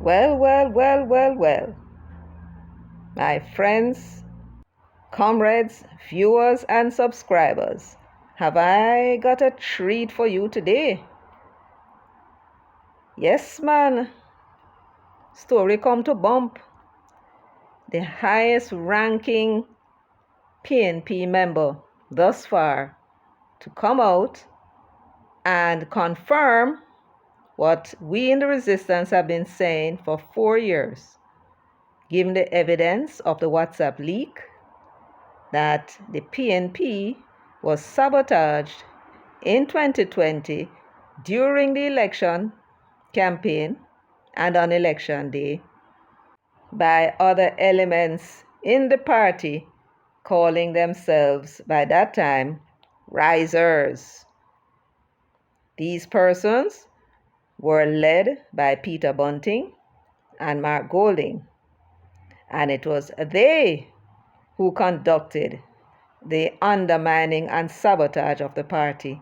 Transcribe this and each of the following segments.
Well. My friends, comrades, viewers, and subscribers, have I got a treat for you today? Yes, man. Story come to bump. The highest ranking PNP member thus far to come out and confirm what we in the resistance have been saying for 4 years, given the evidence of the WhatsApp leak that the PNP was sabotaged in 2020 during the election campaign and on election day by other elements in the party calling themselves by that time risers. These persons were led by Peter Bunting and Mark Golding, and it was they who conducted the undermining and sabotage of the party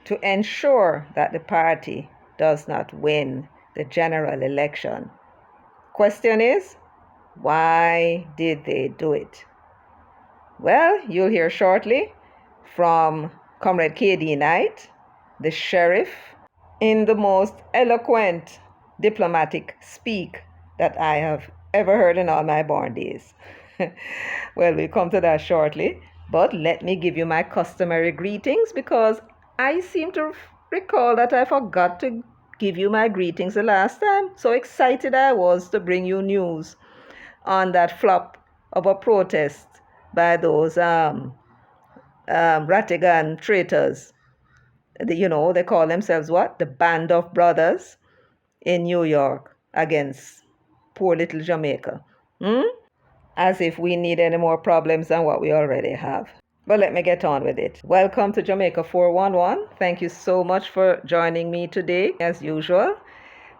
to ensure that the party does not win the general election. Question is, why did they do it? Well, you'll hear shortly from Comrade KD Knight, the sheriff, in the most eloquent diplomatic speak that I have ever heard in all my born days. Well, we'll come to that shortly, but let me give you my customary greetings because I seem to recall that I forgot to give you my greetings the last time. So excited I was to bring you news on that flop of a protest by those Ratigan traitors. They call themselves what? The Band of Brothers in New York against poor little Jamaica. As if we need any more problems than what we already have. But let me get on with it. Welcome to Jamaica 411. Thank you so much for joining me today, as usual.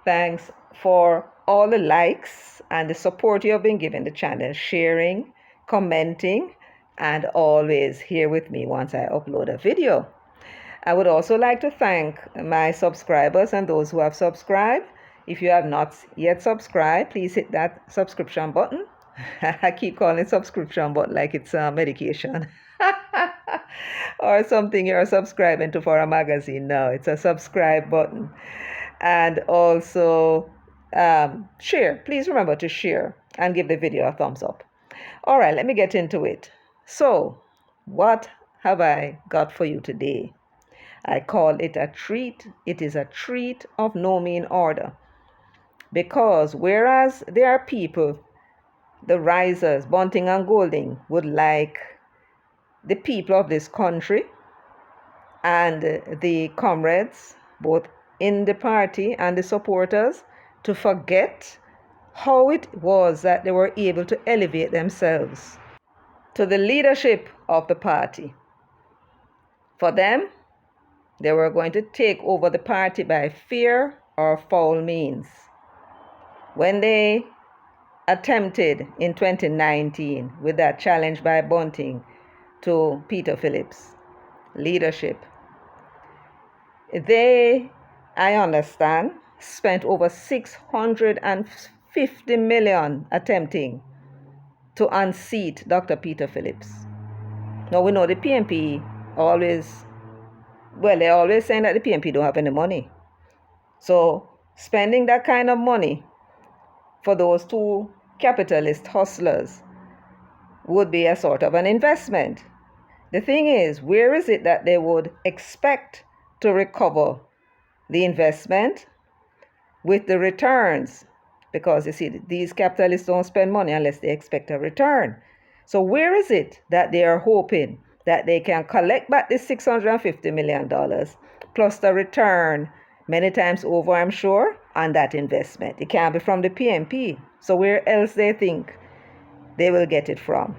Thanks for all the likes and the support you have been giving the channel, sharing, commenting, and always here with me once I upload a video. I would also like to thank my subscribers and those who have subscribed. If you have not yet subscribed, please hit that subscription button. I keep calling it subscription button like it's a medication or something you're subscribing to for a magazine. No, it's a subscribe button. And also share. Please remember to share and give the video a thumbs up. All right, let me get into it. So, what have I got for you today? I call it a treat. It is a treat of no mean order. Because whereas there are people, the risers, Bunting and Golding, would like the people of this country and the comrades, both in the party and the supporters, to forget how it was that they were able to elevate themselves to the leadership of the party. For them, they were going to take over the party by fear or foul means. When they attempted in 2019 with that challenge by Bunting to Peter Phillips' leadership, they, I understand, spent over $650 million attempting to unseat Dr. Peter Phillips. Now we know the PNP they're always saying that the PNP don't have any money. So spending that kind of money for those two capitalist hustlers would be a sort of an investment. The thing is, where is it that they would expect to recover the investment with the returns? Because you see, these capitalists don't spend money unless they expect a return. So where is it that they are hoping that they can collect back this $650 million plus the return many times over, I'm sure, on that investment? It can't be from the PNP. So where else they think they will get it from?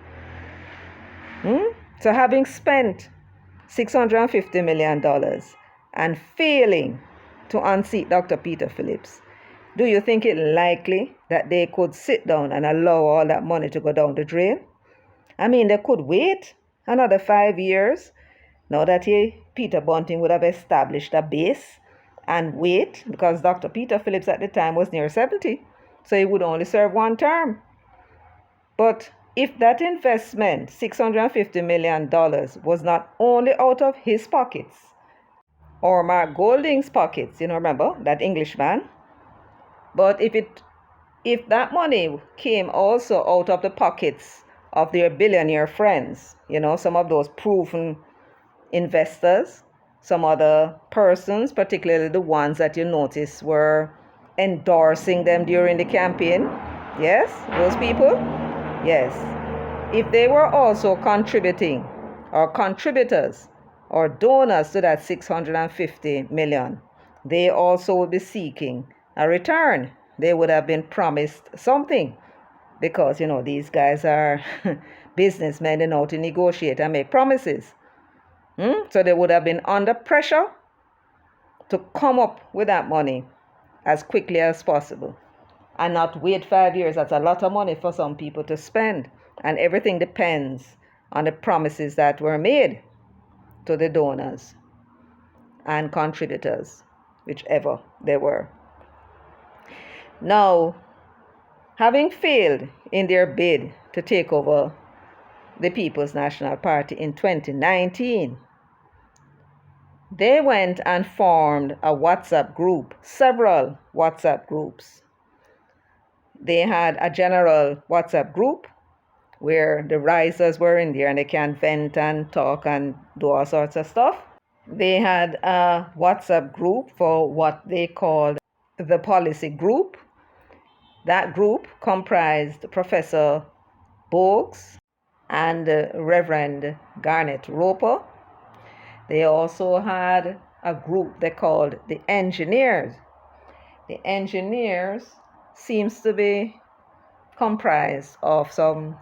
So having spent $650 million and failing to unseat Dr. Peter Phillips, do you think it likely that they could sit down and allow all that money to go down the drain? I mean, they could wait another 5 years now that Peter Bunting would have established a base and wait, because Dr. Peter Phillips at the time was near 70. So he would only serve one term. But if that investment, $650 million, was not only out of his pockets, or Mark Golding's pockets, remember that Englishman, but if that money came also out of the pockets of their billionaire friends, some of those proven investors, some other persons, particularly the ones that you notice were endorsing them during the campaign. Yes, those people. Yes. If they were also contributing or contributors or donors to that 650 million, they also would be seeking a return. They would have been promised something because, these guys are businessmen and know to negotiate and make promises. So they would have been under pressure to come up with that money as quickly as possible and not wait 5 years. That's a lot of money for some people to spend. And everything depends on the promises that were made to the donors and contributors, whichever they were. Now, having failed in their bid to take over the People's National Party in 2019, they went and formed a WhatsApp group, several WhatsApp groups. They had a general WhatsApp group where the risers were in there and they can vent and talk and do all sorts of stuff. They had a WhatsApp group for what they called the policy group. That group comprised Professor Bogues and Reverend Garnet Roper. They also had a group they called the engineers. The engineers seems to be comprised of some,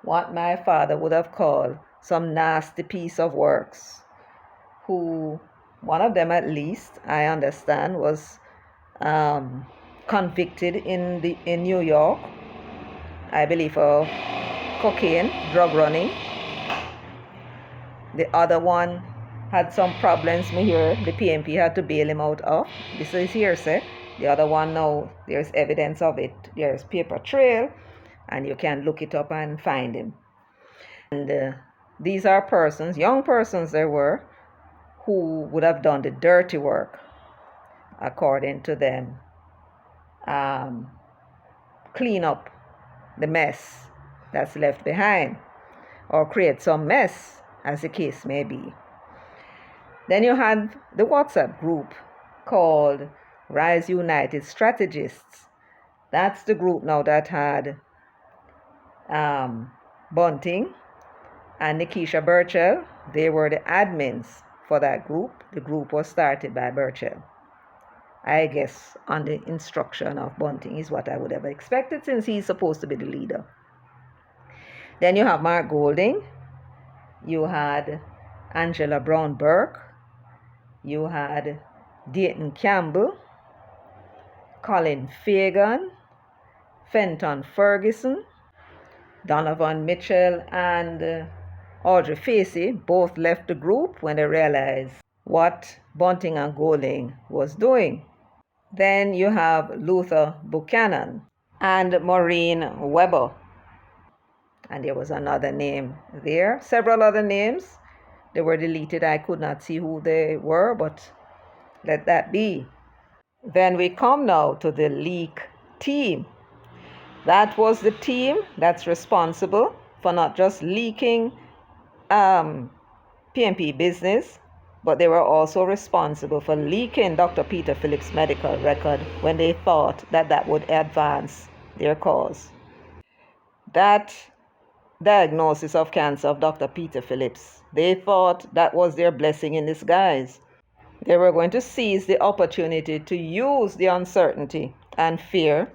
what my father would have called, some nasty piece of works, who, one of them at least, I understand, was convicted in New York, I believe, for cocaine, drug running. The other one had some problems, me hear the PMP had to bail him out of. This is hearsay. The other one, now there's evidence of it. There's paper trail, and you can look it up and find him. And these are persons, young persons there were, who would have done the dirty work, according to them. Clean up the mess that's left behind, or create some mess, as the case may be. Then you had the WhatsApp group called Rise United Strategists. That's the group now that had Bunting and Nikisha Burchell. They were the admins for that group. The group was started by Burchell, I guess, on the instruction of Bunting, is what I would have expected, since he's supposed to be the leader. Then you have Mark Golding. You had Angela Brown Burke. You had Dayton Campbell, Colin Fagan, Fenton Ferguson, Donovan Mitchell, and Audrey Facey both left the group when they realized what Bunting and Golding was doing. Then you have Luther Buchanan and Maureen Weber. And there was another name there, several other names. They were deleted. I could not see who they were, but let that be. Then we come now to the leak team. That was the team that's responsible for not just leaking PMP business, but they were also responsible for leaking Dr. Peter Phillips' medical record when they thought that would advance their cause. That diagnosis of cancer of Dr. Peter Phillips, they thought that was their blessing in disguise. They were going to seize the opportunity to use the uncertainty and fear,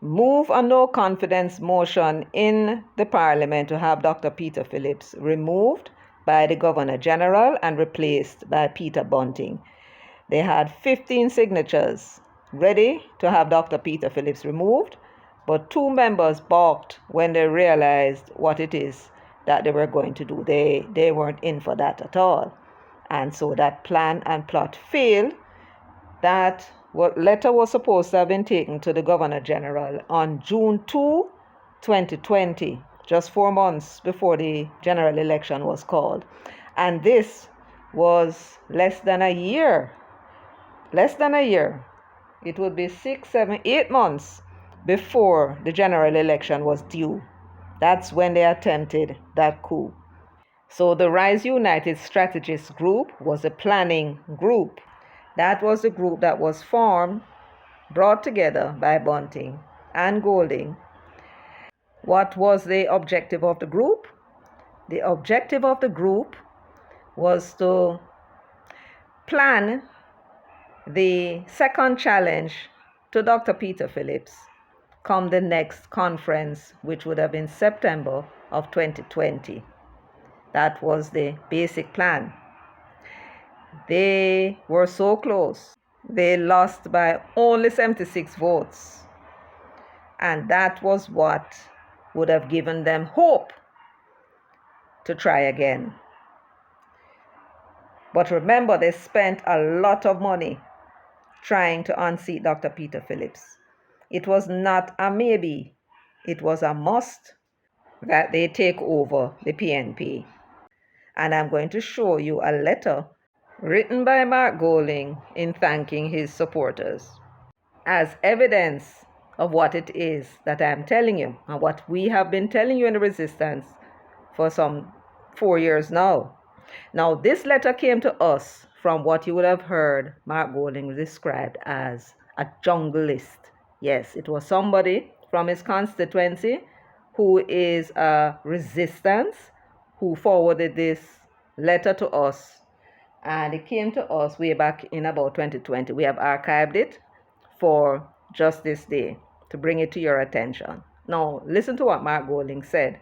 move a no confidence motion in the parliament to have Dr. Peter Phillips removed by the Governor General and replaced by Peter Bunting. They had 15 signatures ready to have Dr. Peter Phillips removed, but 2 members balked when they realized what it is that they were going to do. They weren't in for that at all. And so that plan and plot failed. That letter was supposed to have been taken to the Governor General on June 2, 2020, just 4 months before the general election was called. And this was less than a year. It would be 6, 7, 8 months before the general election was due. That's when they attempted that coup. So the Rise United Strategist Group was a planning group. That was the group that was formed, brought together by Bunting and Golding. What was the objective of the group? The objective of the group was to plan the second challenge to Dr. Peter Phillips come the next conference, which would have been September of 2020. That was the basic plan. They were so close. They lost by only 76 votes. And that was what would have given them hope to try again. But remember, they spent a lot of money trying to unseat Dr. Peter Phillips. It was not a maybe, it was a must that they take over the PNP. And I'm going to show you a letter written by Mark Golding in thanking his supporters as evidence of what it is that I'm telling you and what we have been telling you in the resistance for some 4 years now. Now, this letter came to us from what you would have heard Mark Golding described as a junglist. Yes, it was somebody from his constituency who is a resistance who forwarded this letter to us. And it came to us way back in about 2020. We have archived it for just this day to bring it to your attention. Now, listen to what Mark Golding said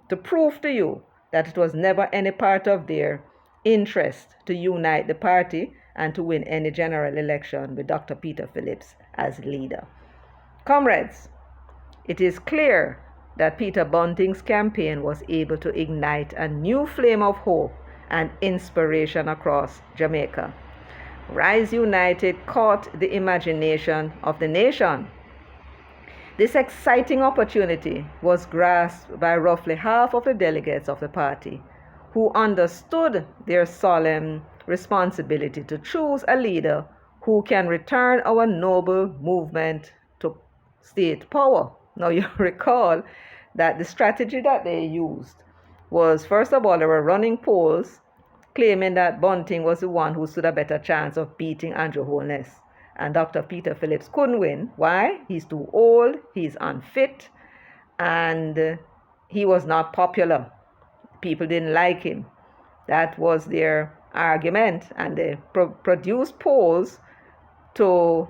to prove to you that it was never any part of their interest to unite the party and to win any general election with Dr. Peter Phillips as leader. Comrades, it is clear that Peter Bunting's campaign was able to ignite a new flame of hope and inspiration across Jamaica. Rise United caught the imagination of the nation. This exciting opportunity was grasped by roughly half of the delegates of the party, who understood their solemn responsibility to choose a leader who can return our noble movement to state power. Now, you recall that the strategy that they used was, first of all, they were running polls claiming that Bunting was the one who stood a better chance of beating Andrew Holness. And Dr. Peter Phillips couldn't win. Why? He's too old, he's unfit, and he was not popular. People didn't like him. That was their argument, and they produced polls to,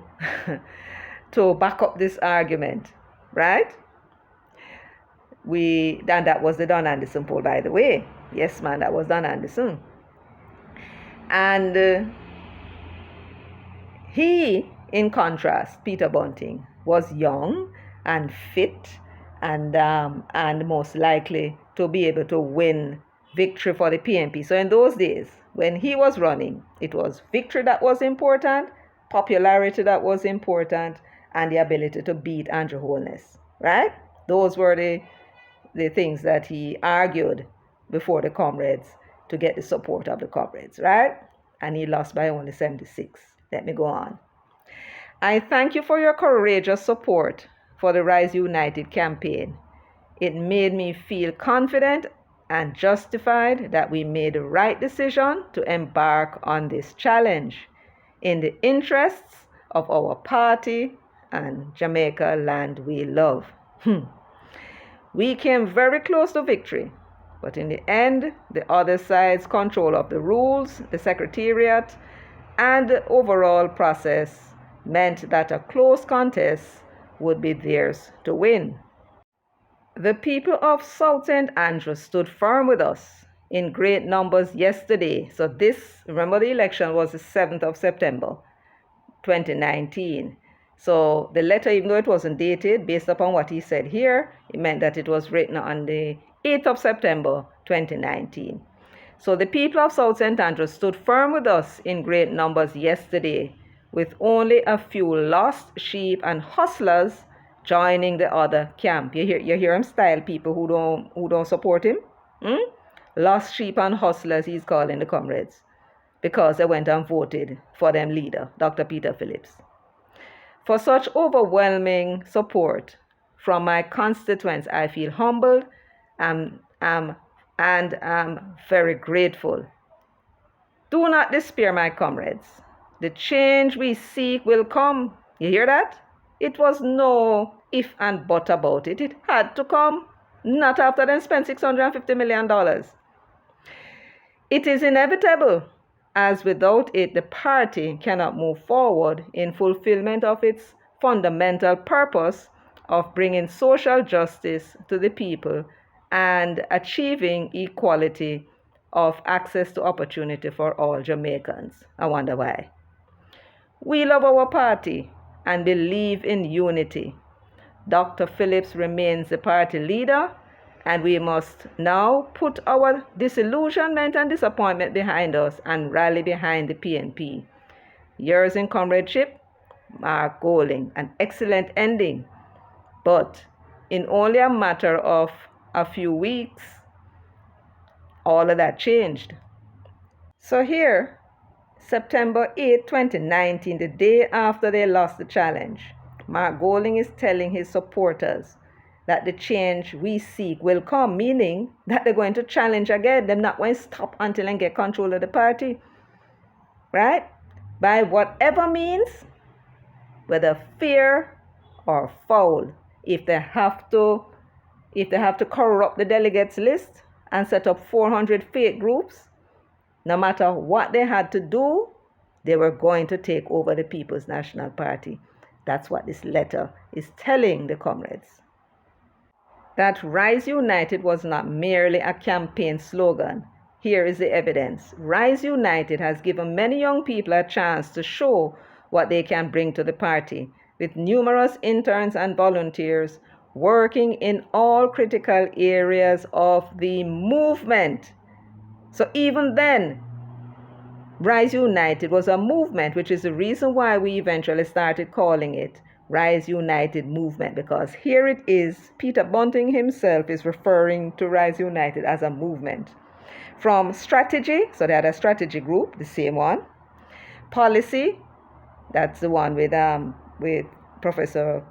to back up this argument, right? And that was the Don Anderson poll, by the way. Yes, man, that was Don Anderson. And he, in contrast, Peter Bunting, was young and fit and most likely to be able to win victory for the PNP. So in those days, when he was running, it was victory that was important, popularity that was important, and the ability to beat Andrew Holness, right? Those were the things that he argued before the comrades to get the support of the comrades, right? And he lost by only 76. Let me go on. I thank you for your courageous support for the Rise United campaign. It made me feel confident and justified that we made the right decision to embark on this challenge in the interests of our party and Jamaica land we love. We came very close to victory, but in the end, the other side's control of the rules, the secretariat, and the overall process meant that a close contest would be theirs to win. The people of South St. Andrews stood firm with us in great numbers yesterday. So remember the election was the 7th of September, 2019. So the letter, even though it wasn't dated, based upon what he said here, it meant that it was written on the 8th of September, 2019. So the people of South St. Andrews stood firm with us in great numbers yesterday with only a few lost sheep and hustlers joining the other camp. You hear him style, people who don't support him? Hmm? Lost sheep and hustlers, he's calling the comrades, because they went and voted for them leader, Dr. Peter Phillips. For such overwhelming support from my constituents, I feel humbled and am very grateful. Do not despair, my comrades. The change we seek will come. You hear that? It was no if and but about it. It had to come. Not after they spent $650 million. It is inevitable, as without it, the party cannot move forward in fulfillment of its fundamental purpose of bringing social justice to the people and achieving equality of access to opportunity for all Jamaicans. I wonder why. We love our party and believe in unity. Dr. Phillips remains the party leader, and we must now put our disillusionment and disappointment behind us and rally behind the PNP. Years in comradeship, Mark Golding, an excellent ending. But in only a matter of a few weeks, all of that changed. So here, September 8, 2019, the day after they lost the challenge, Mark Golding is telling his supporters that the change we seek will come, meaning that they're going to challenge again. They're not going to stop until they get control of the party, right? By whatever means, whether fair or foul. If they have to corrupt the delegates list and set up 400 fake groups, no matter what they had to do, they were going to take over the People's National Party. That's what this letter is telling the comrades. That Rise United was not merely a campaign slogan. Here is the evidence. Rise United has given many young people a chance to show what they can bring to the party, with numerous interns and volunteers working in all critical areas of the movement. So even then, Rise United was a movement, which is the reason why we eventually started calling it Rise United Movement, because here it is, Peter Bunting himself is referring to Rise United as a movement. From strategy, so they had a strategy group, the same one. Policy, that's the one with Professor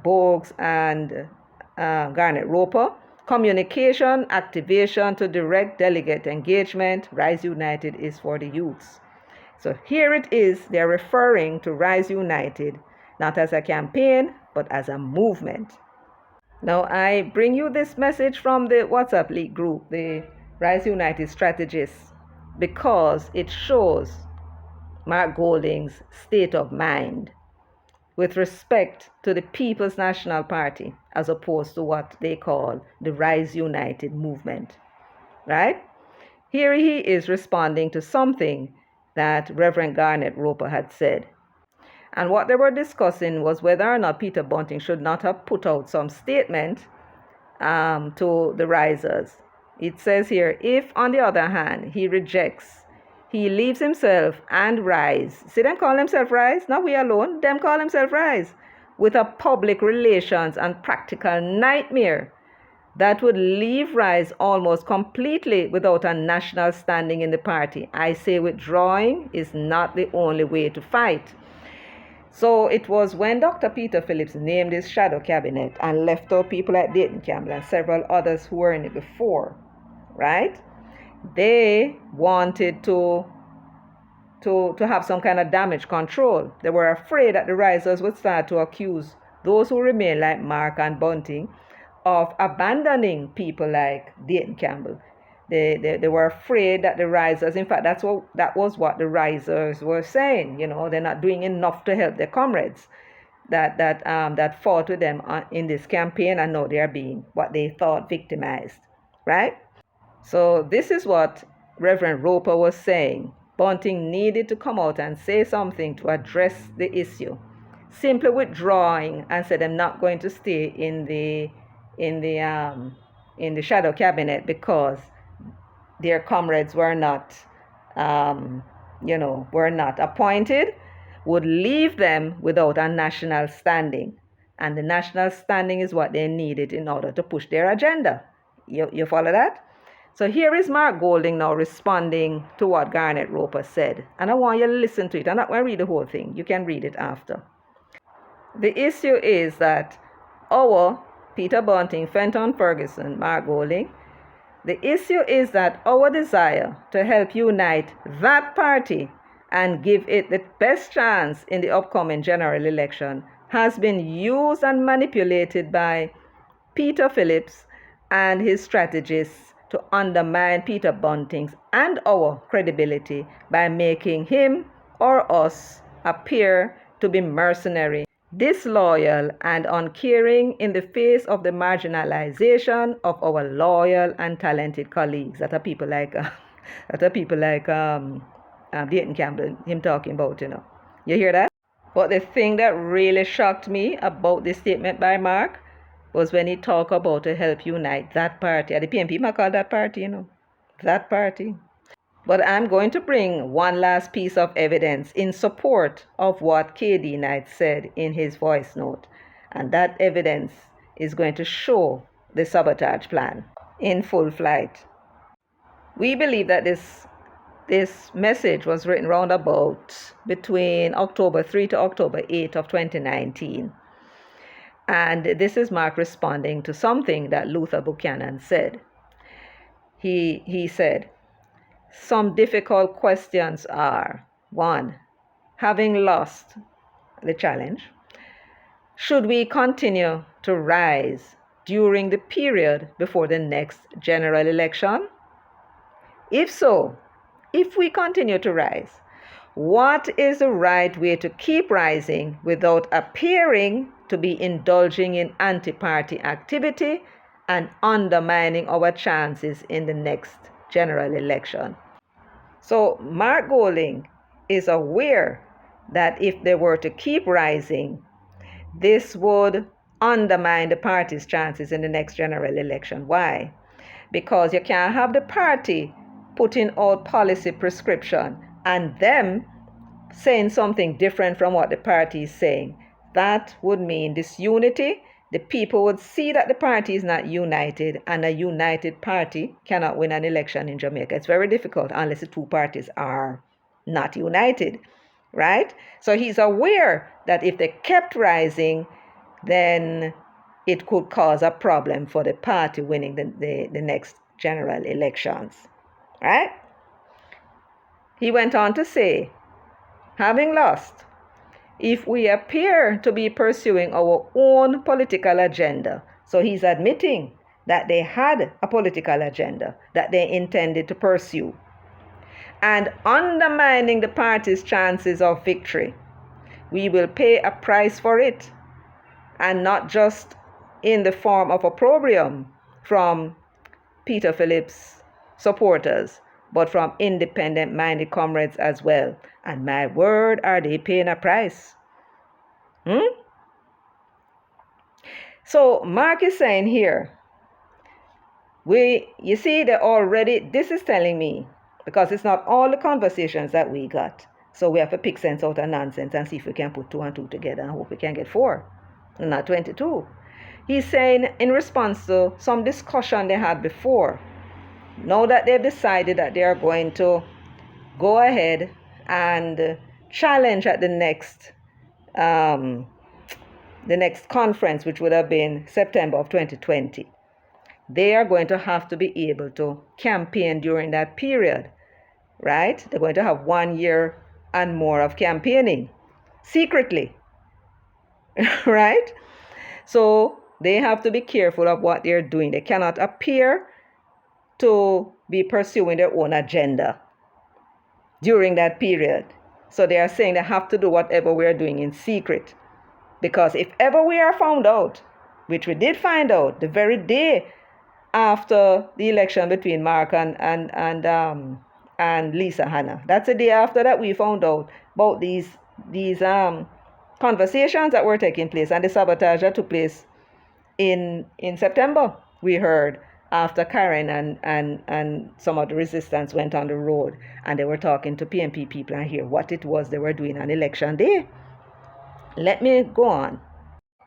Bogues and Garnet Roper. Communication, activation to direct delegate engagement. Rise United is for the youths. So here it is, they're referring to Rise United, not as a campaign, but as a movement. Now, I bring you this message from the WhatsApp League group, the Rise United strategists, because it shows Mark Golding's state of mind with respect to the People's National Party, as opposed to what they call the Rise United movement, right? Here he is responding to something that Reverend Garnet Roper had said. And what they were discussing was whether or not Peter Bunting should not have put out some statement to the risers. It says here, if on the other hand he rejects, he leaves himself and Rise. See, them call themselves Rise, not we alone, them call themselves Rise, with a public relations and practical nightmare that would leave Rise almost completely without a national standing in the party. I say withdrawing is not the only way to fight. So it was when Dr. Peter Phillips named his shadow cabinet and left out people like Dayton Campbell and several others who were in it before, right? They wanted to have some kind of damage control. They were afraid that the risers would start to accuse those who remain like Mark and Bunting of abandoning people like Dayton Campbell. They were afraid that the risers, in fact, that was what the risers were saying. You know, they're not doing enough to help their comrades that fought with them in this campaign, and now they are being what they thought victimized, right? So this is what Reverend Roper was saying. Bunting needed to come out and say something to address the issue. Simply withdrawing and said, I'm not going to stay in the shadow cabinet because their comrades were not, were not appointed, would leave them without a national standing. And the national standing is what they needed in order to push their agenda. You follow that? So here is Mark Golding now responding to what Garnet Roper said. And I want you to listen to it. I'm not going to read the whole thing. You can read it after. The issue is that our Peter Bunting, Fenton Ferguson, Mark Golding, the issue is that our desire to help unite that party and give it the best chance in the upcoming general election has been used and manipulated by Peter Phillips and his strategists to undermine Peter Bunting's and our credibility by making him or us appear to be mercenary, disloyal, and uncaring in the face of the marginalization of our loyal and talented colleagues. That are people like Dayton Campbell, him talking about, You hear that? But the thing that really shocked me about this statement by Mark was when he talked about to help unite that party. The PNP might call that party, that party. But I'm going to bring one last piece of evidence in support of what KD Knight said in his voice note. And that evidence is going to show the sabotage plan in full flight. We believe that this message was written round about between October 3 to October 8 of 2019. And this is Mark responding to something that Luther Buchanan said. He said, some difficult questions are, 1, having lost the challenge, should we continue to rise during the period before the next general election? If so, if we continue to rise, what is the right way to keep rising without appearing to be indulging in anti-party activity and undermining our chances in the next general election? So Mark Golding is aware that if they were to keep rising, this would undermine the party's chances in the next general election. Why? Because you can't have the party putting out policy prescription and them saying something different from what the party is saying. That would mean disunity. The people would see that the party is not united, and a united party cannot win an election in Jamaica. It's very difficult unless the two parties are not united, right? So he's aware that if they kept rising, then it could cause a problem for the party winning the next general elections, right? He went on to say, having lost, if we appear to be pursuing our own political agenda, so he's admitting that they had a political agenda that they intended to pursue, and undermining the party's chances of victory, we will pay a price for it, and not just in the form of opprobrium from Peter Phillips' supporters, but from independent-minded comrades as well. And my word, are they paying a price? So Mark is saying here, you see, this is telling me, because it's not all the conversations that we got. So we have to pick sense out of nonsense and see if we can put 2 and 2 together and hope we can get 4, and not 22. He's saying in response to some discussion they had before, now that they've decided that they are going to go ahead and challenge at the next conference, which would have been September of 2020, they are going to have to be able to campaign during that period, right? They're going to have 1 year and more of campaigning secretly, right? So they have to be careful of what they're doing. They cannot appear to be pursuing their own agenda during that period. So they are saying they have to do whatever we are doing in secret. Because if ever we are found out, which we did find out the very day after the election between Mark and Lisa Hanna, that's the day after that we found out about these conversations that were taking place and the sabotage that took place in September, we heard, after Karen and some of the resistance went on the road and they were talking to PNP people and hear what it was they were doing on election day. Let me go on.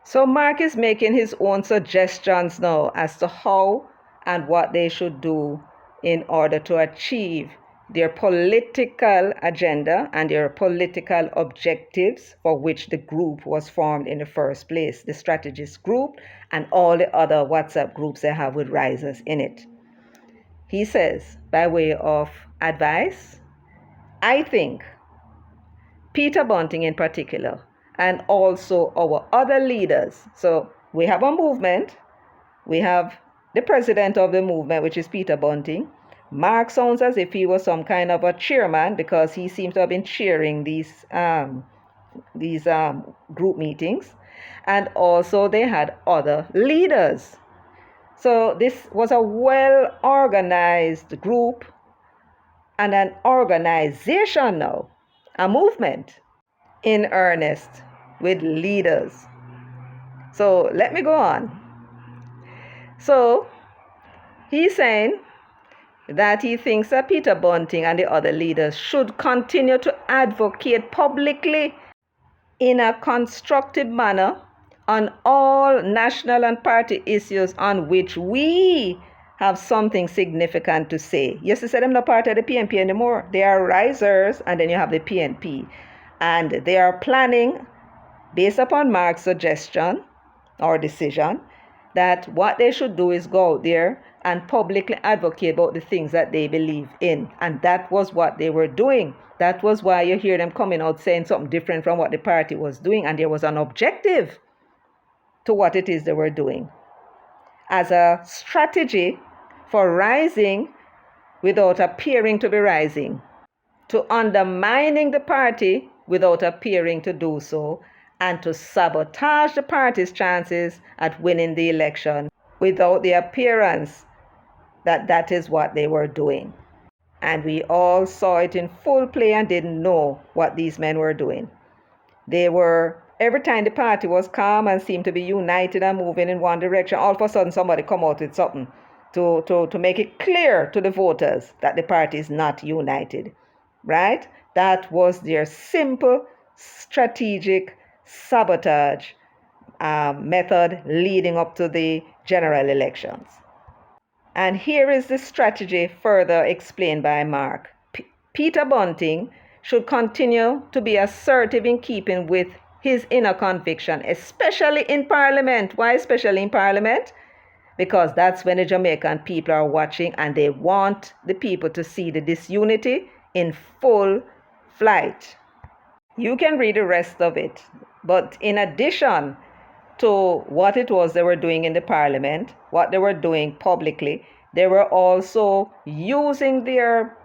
So Mark is making his own suggestions now as to how and what they should do in order to achieve their political agenda and their political objectives for which the group was formed in the first place, the strategist group and all the other WhatsApp groups they have with risers in it. He says, by way of advice, I think Peter Bunting in particular, and also our other leaders. So we have a movement. We have the president of the movement, which is Peter Bunting. Mark sounds as if he was some kind of a chairman because he seems to have been chairing these group meetings. And also they had other leaders. So this was a well-organized group and an organization now, a movement in earnest with leaders. So let me go on. So he's saying that he thinks that Peter Bunting and the other leaders should continue to advocate publicly in a constructive manner on all national and party issues on which we have something significant to say. Yes, they said I'm not part of the PNP anymore. They are risers, and then you have the PNP. And they are planning, based upon Mark's suggestion or decision, that what they should do is go out there and publicly advocate about the things that they believe in. And that was what they were doing. That was why you hear them coming out saying something different from what the party was doing. And there was an objective to what it is they were doing as a strategy for rising without appearing to be rising, to undermining the party without appearing to do so, and to sabotage the party's chances at winning the election without the appearance that that is what they were doing. And we all saw it in full play and didn't know what these men were doing. They were, every time the party was calm and seemed to be united and moving in one direction, all of a sudden somebody come out with something to make it clear to the voters that the party is not united, right? That was their simple strategic sabotage method leading up to the general elections. And here is the strategy further explained by Mark. Peter Bunting should continue to be assertive in keeping with his inner conviction, especially in Parliament. Why especially in Parliament? Because that's when the Jamaican people are watching and they want the people to see the disunity in full flight. You can read the rest of it. But in addition to what it was they were doing in the Parliament, what they were doing publicly, they were also using their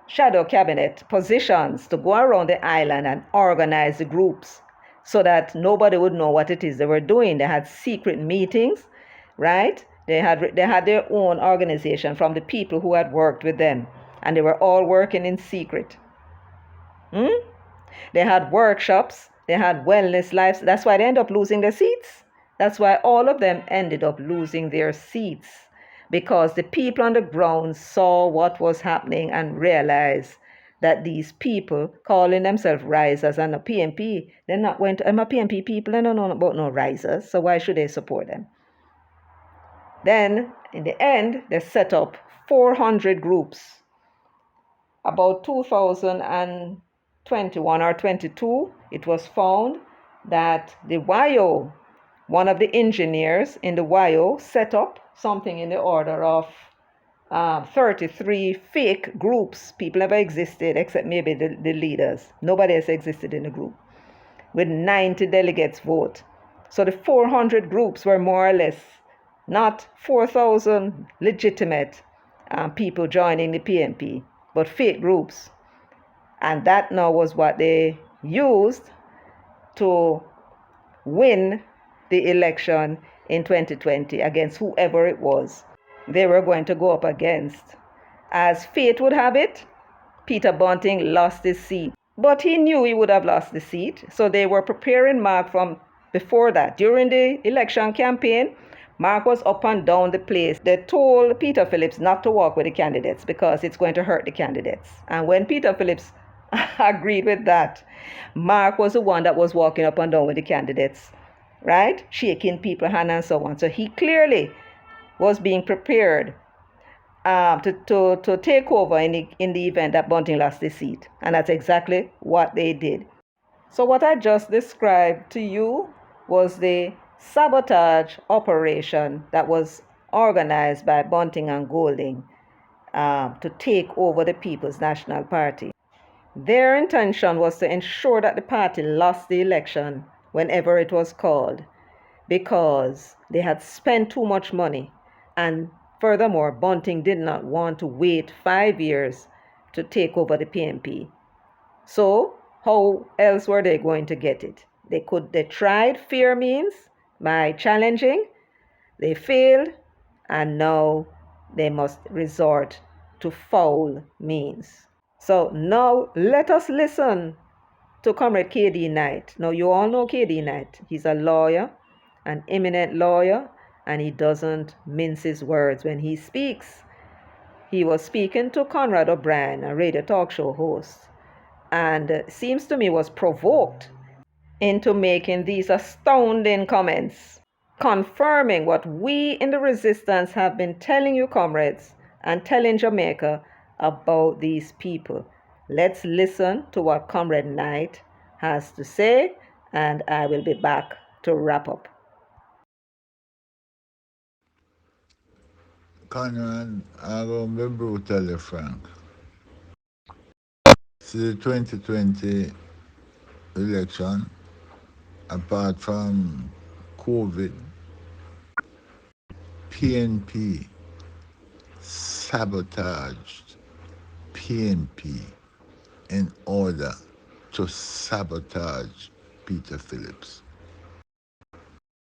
shadow cabinet positions to go around the island and organize the groups so that nobody would know what it is they were doing. They had secret meetings, right? They had their own organization from the people who had worked with them, and they were all working in secret. They had workshops, they had wellness lives. That's why they ended up losing their seats. That's why all of them ended up losing their seats, because the people on the ground saw what was happening and realized that these people calling themselves risers and a PNP, they're not going to, I'm a PNP people, they don't know about no risers, so why should they support them? Then, in the end, they set up 400 groups. About 2021 or 22, it was found that the YO, one of the engineers in the YO, set up something in the order of 33 fake groups. People never existed except maybe the leaders. Nobody else existed in the group, with 90 delegates vote. So the 400 groups were more or less not 4,000 legitimate people joining the PNP, but fake groups. And that now was what they used to win the election in 2020 against whoever it was they were going to go up against. As fate would have it, Peter Bunting lost his seat. But he knew he would have lost the seat, so they were preparing Mark from before that. During the election campaign, Mark was up and down the place. They told Peter Phillips not to walk with the candidates because it's going to hurt the candidates. And when Peter Phillips agreed with that, Mark was the one that was walking up and down with the candidates, right? Shaking people's hand and so on. So he clearly was being prepared to take over in the event that Bunting lost the seat. And that's exactly what they did. So what I just described to you was the sabotage operation that was organized by Bunting and Golding to take over the People's National Party. Their intention was to ensure that the party lost the election whenever it was called because they had spent too much money. And furthermore, Bunting did not want to wait 5 years to take over the PNP. So how else were they going to get it? They tried fair means by challenging, they failed, and now they must resort to foul means. So now let us listen to Comrade KD Knight. Now you all know KD Knight. He's a lawyer, an eminent lawyer, and he doesn't mince his words when he speaks. He was speaking to Conrad O'Brien, a radio talk show host, and seems to me was provoked into making these astounding comments, confirming what we in the resistance have been telling you, comrades, and telling Jamaica about these people. Let's listen to what Comrade Knight has to say, and I will be back to wrap up. Conrad, I'm going to be brutally frank. See the 2020 election, apart from COVID, PNP sabotaged PNP in order to sabotage Peter Phillips.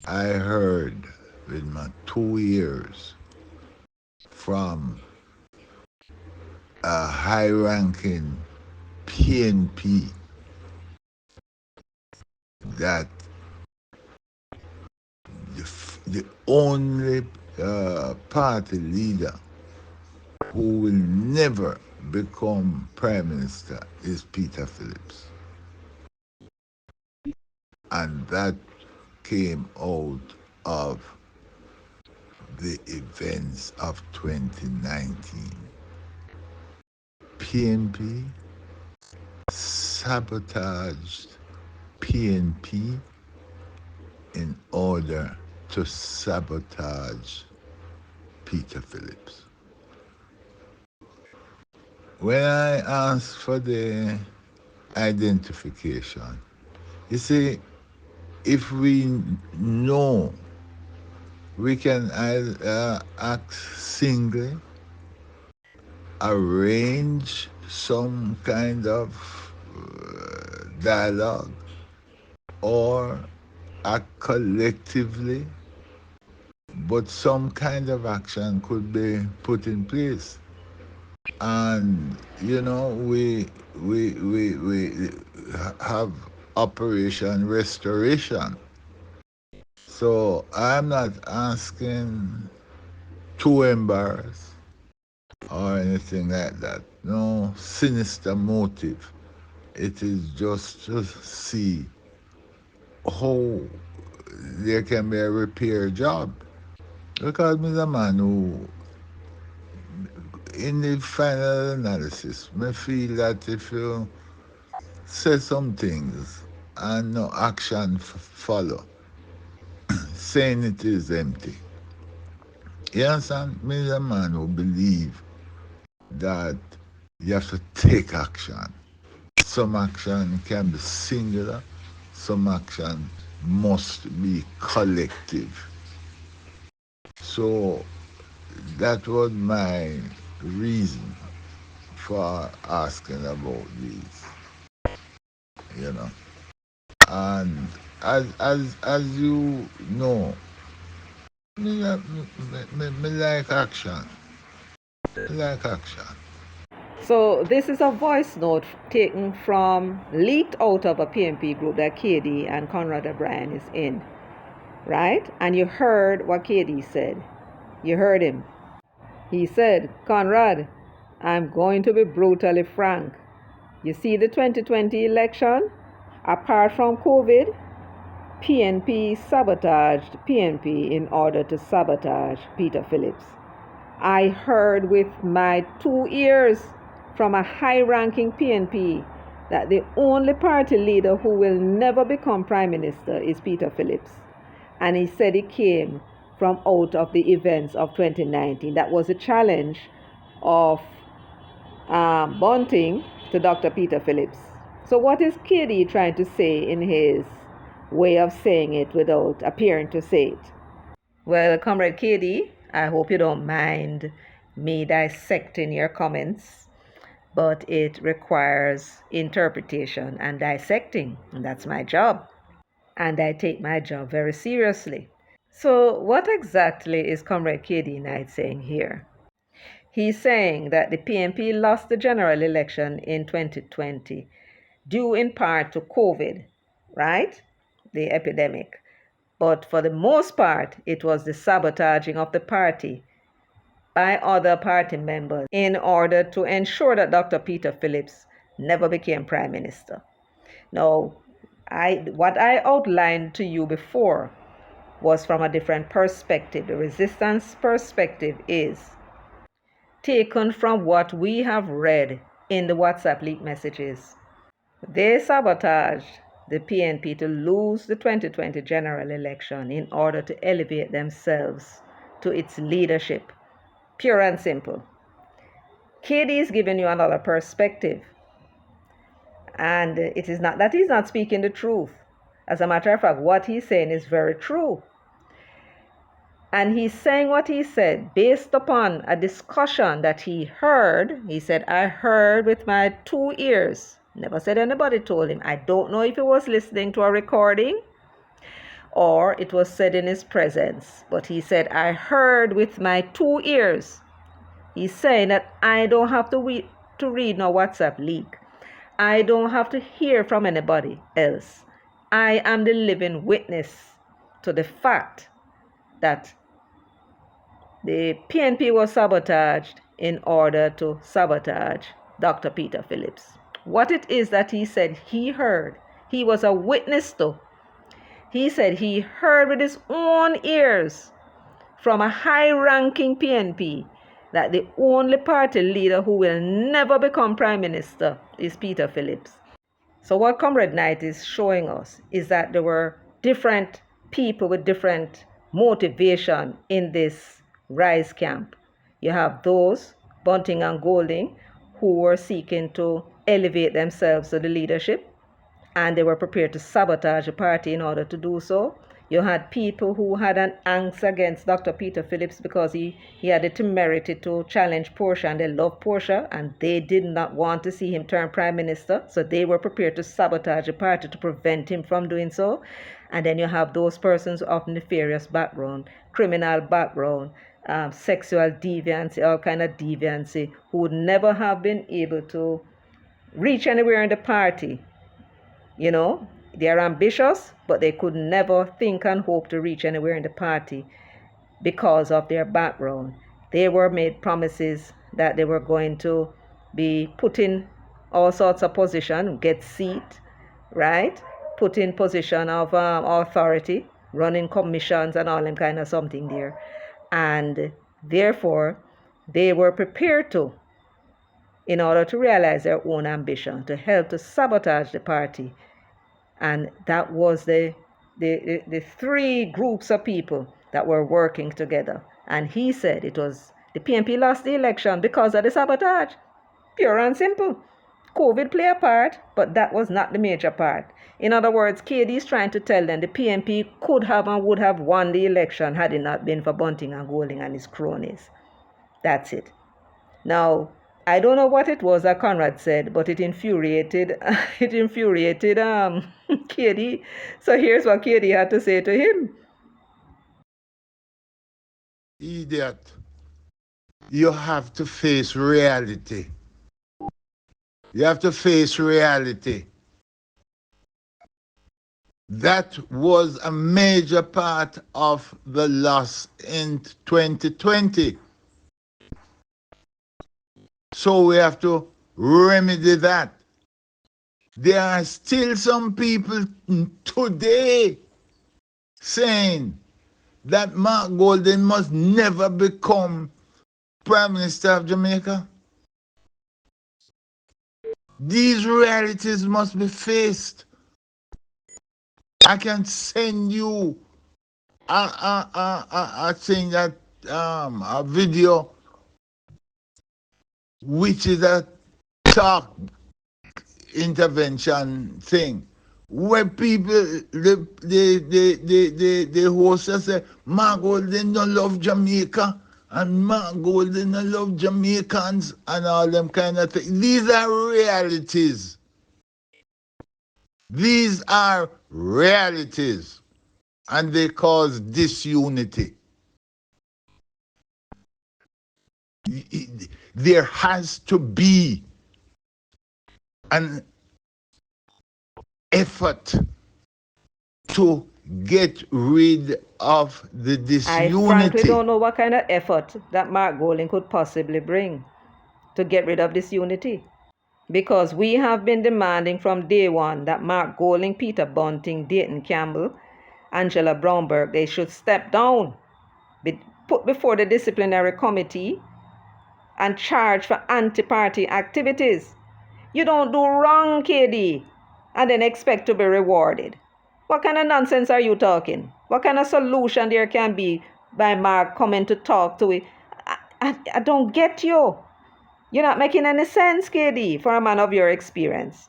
I heard with my 2 years from a high-ranking PNP that the only party leader who will never become prime minister is Peter Phillips. And that came out of the events of 2019. PNP sabotaged PNP in order to sabotage Peter Phillips. When I asked for the identification, you see, if we know we can act singly, arrange some kind of dialogue, or act collectively, but some kind of action could be put in place. And we have Operation Restoration. So I'm not asking to embarrass or anything like that. No sinister motive. It is just to see how there can be a repair job. Because me a man who, in the final analysis, me feel that if you say some things and no action follow, saying it is empty. You understand? Me is a man who believe that you have to take action. Some action can be singular, some action must be collective. So that was my reason for asking about these, you know. And as you know, me like action. Me like action. So this is a voice note taken from, leaked out of a PNP group that KD and Conrad O'Brien is in. right? And you heard what KD said. You heard him. He said, Conrad, I'm going to be brutally frank. You see the 2020 election? Apart from COVID, PNP sabotaged PNP in order to sabotage Peter Phillips. I heard with my 2 ears from a high ranking PNP that the only party leader who will never become prime minister is Peter Phillips. And he said it came from out of the events of 2019. That was a challenge of Bunting to Dr. Peter Phillips. So, what is KD trying to say in his way of saying it without appearing to say it? Well, Comrade KD, I hope you don't mind me dissecting your comments, but it requires interpretation and dissecting, and that's my job. And I take my job very seriously. So, what exactly is Comrade KD Knight saying here? He's saying that the PNP lost the general election in 2020 due in part to COVID, right? The epidemic. But for the most part, it was the sabotaging of the party by other party members in order to ensure that Dr. Peter Phillips never became prime minister. Now, what I outlined to you before was from a different perspective. The resistance perspective is taken from what we have read in the WhatsApp leak messages. They sabotaged the PNP to lose the 2020 general election in order to elevate themselves to its leadership. Pure and simple. KD is giving you another perspective. And it is not that he's not speaking the truth. As a matter of fact, what he's saying is very true. And he's saying what he said based upon a discussion that he heard. He said, I heard with my 2 ears. Never said anybody told him. I don't know if he was listening to a recording or it was said in his presence. But he said, I heard with my 2 ears. He's saying that I don't have to read no WhatsApp leak. I don't have to hear from anybody else. I am the living witness to the fact that the PNP was sabotaged in order to sabotage Dr. Peter Phillips. What it is that he said he heard, he was a witness to. He said he heard with his own ears from a high ranking PNP that the only party leader who will never become prime minister is Peter Phillips. So, what Comrade Knight is showing us is that there were different people with different motivation in this rise camp. You have those, Bunting and Golding, who were seeking to elevate themselves to the leadership, and they were prepared to sabotage the party in order to do so. You had people who had an angst against Dr. Peter Phillips because he had the temerity to challenge Portia, and they loved Portia, and they did not want to see him turn prime minister. So they were prepared to sabotage the party to prevent him from doing so. And then you have those persons of nefarious background, criminal background, sexual deviancy, all kind of deviancy, who would never have been able to reach anywhere in the party. You know, they are ambitious, but they could never think and hope to reach anywhere in the party because of their background. They were made promises that they were going to be put in all sorts of position, get seat, right? Put in position of authority, running commissions and all them kind of something there. And therefore, they were prepared to, in order to realize their own ambition, to help to sabotage the party. And that was the three groups of people that were working together. And he said it was the PNP lost the election because of the sabotage. Pure and simple. COVID played a part, but that was not the major part. In other words, KD is trying to tell them the PNP could have and would have won the election had it not been for Bunting and Golding and his cronies. That's it. Now, I don't know what it was that Conrad said, but it infuriated KD. So here's what KD had to say to him. Idiot. You have to face reality. You have to face reality. That was a major part of the loss in 2020. So we have to remedy that. There are still some people today saying that Mark Golden must never become Prime Minister of Jamaica. These realities must be faced. I can send you a thing that a video which is a talk intervention thing where people the host say Mark Golden don't love Jamaica and Mark Golden don't love Jamaicans and all them kind of things. These are realities. These are realities and they cause disunity. There has to be an effort to get rid of the I frankly disunity. don't know what kind of effort that Mark Golding could possibly bring to get rid of this unity. Because we have been demanding from day one that Mark Golding, Peter Bunting, Dayton Campbell, Angela Brownberg, they should step down, be put before the disciplinary committee and charged for anti-party activities. You don't do wrong, KD, and then expect to be rewarded. What kind of nonsense are you talking? What kind of solution there can be by Mark coming to talk to it? I don't get you. You're not making any sense, KD, for a man of your experience.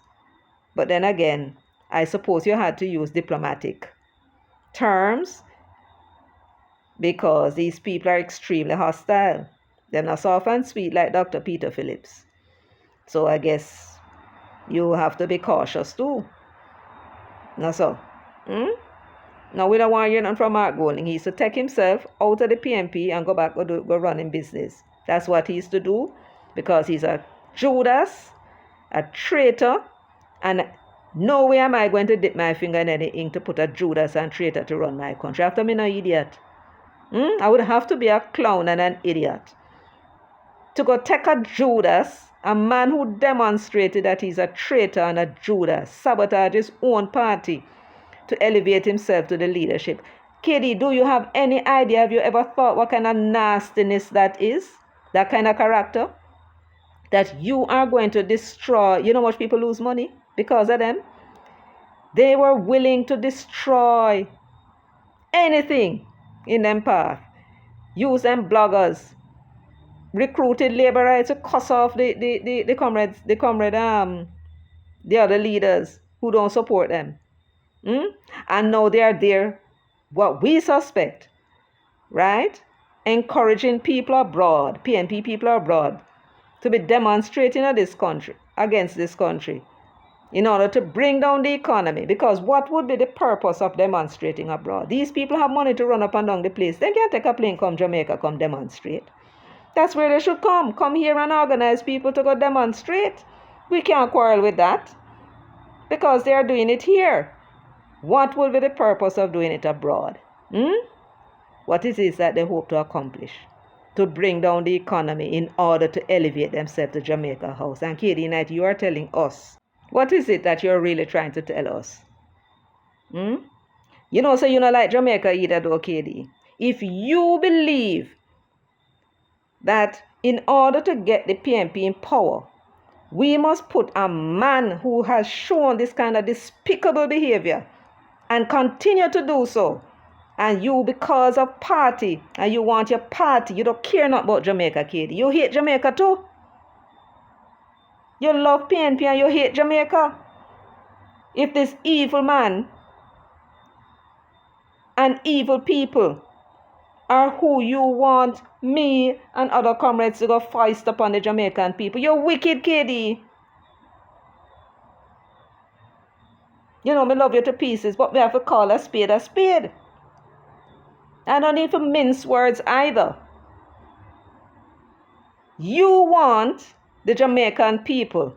But then again, I suppose you had to use diplomatic terms because these people are extremely hostile. They're not soft and sweet like Dr. Peter Phillips. So I guess you have to be cautious too. Now so. Now we don't want to hear nothing from Mark Golding. He's to take himself out of the PNP and go back go running business. That's what he's to do because he's a Judas, a traitor, and no way am I going to dip my finger in any ink to put a Judas and traitor to run my country. After me, no idiot. I would have to be a clown and an idiot to go take a Judas, a man who demonstrated that he's a traitor and a Judas, sabotage his own party to elevate himself to the leadership. Katie, do you have any idea? Have you ever thought what kind of nastiness that is? That kind of character? That you are going to destroy. You know how much people lose money because of them? They were willing to destroy anything in them path. Use them bloggers, recruited laborers to cuss off the comrades, the other leaders who don't support them. And now they are there, what we suspect, right? Encouraging people abroad, PNP people abroad, to be demonstrating against this country in order to bring down the economy. Because what would be the purpose of demonstrating abroad? These people have money to run up and down the place. They can't take a plane, come Jamaica, come demonstrate. That's where they should come. Come here and organize people to go demonstrate. We can't quarrel with that because they are doing it here. What will be the purpose of doing it abroad? What is it that they hope to accomplish? To bring down the economy in order to elevate themselves to Jamaica House. And KD Knight, you are telling us. What is it that you're really trying to tell us? You know, so you don't like Jamaica either though, KD. If you believe that in order to get the PNP in power, we must put a man who has shown this kind of despicable behavior and continue to do so. And you, because of party, and you want your party, you don't care not about Jamaica, kid. You hate Jamaica too. You love PNP and you hate Jamaica. If this evil man and evil people are who you want me and other comrades to go foist upon the Jamaican people, you're wicked, KD. You know, me love you to pieces, but we have to call a spade a spade. I don't need to mince words either. You want the Jamaican people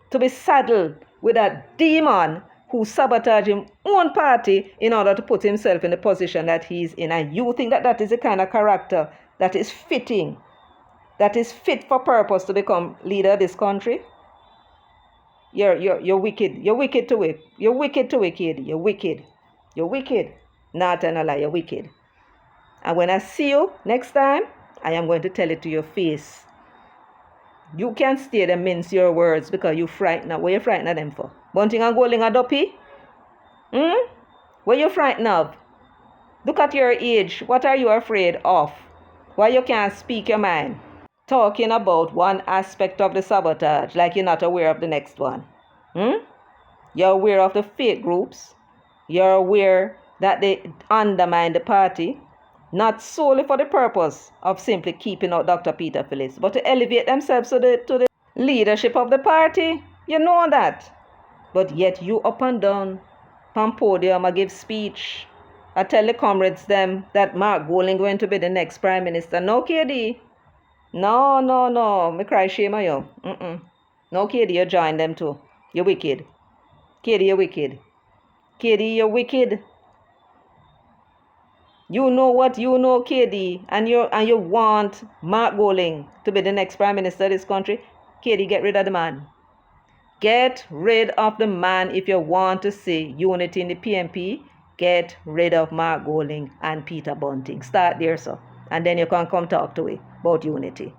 to be saddled with a demon who sabotage his own party in order to put himself in the position that he's in. And you think that that is the kind of character that is fitting, that is fit for purpose to become leader of this country? You're wicked. You're wicked to it. You're wicked to wicked. You're wicked. You're wicked. Not a lie. You're wicked. And when I see you next time, I am going to tell it to your face. You can't stay there mince your words because you frightened. What you frightened of them for? Bunting and Golding a duppy? What you frightened of? Look at your age. What are you afraid of? Why you can't speak your mind? Talking about one aspect of the sabotage like you're not aware of the next one. You're aware of the fake groups. You're aware that they undermine the party, not solely for the purpose of simply keeping out Dr. Peter Phillips, but to elevate themselves to the leadership of the party. You know that. But yet you up and down on podium, I give speech. I tell the comrades them that Mark Golding going to be the next prime minister. No, KD. No. Me cry shame on you. No, KD, you join them too. You're wicked. KD, you're wicked. KD, you're wicked. You know what you know, KD, and you want Mark Golding to be the next prime minister of this country. KD, get rid of the man. Get rid of the man if you want to see unity in the PMP. Get rid of Mark Golding and Peter Bunting. Start there, sir. And then you can come talk to me about unity.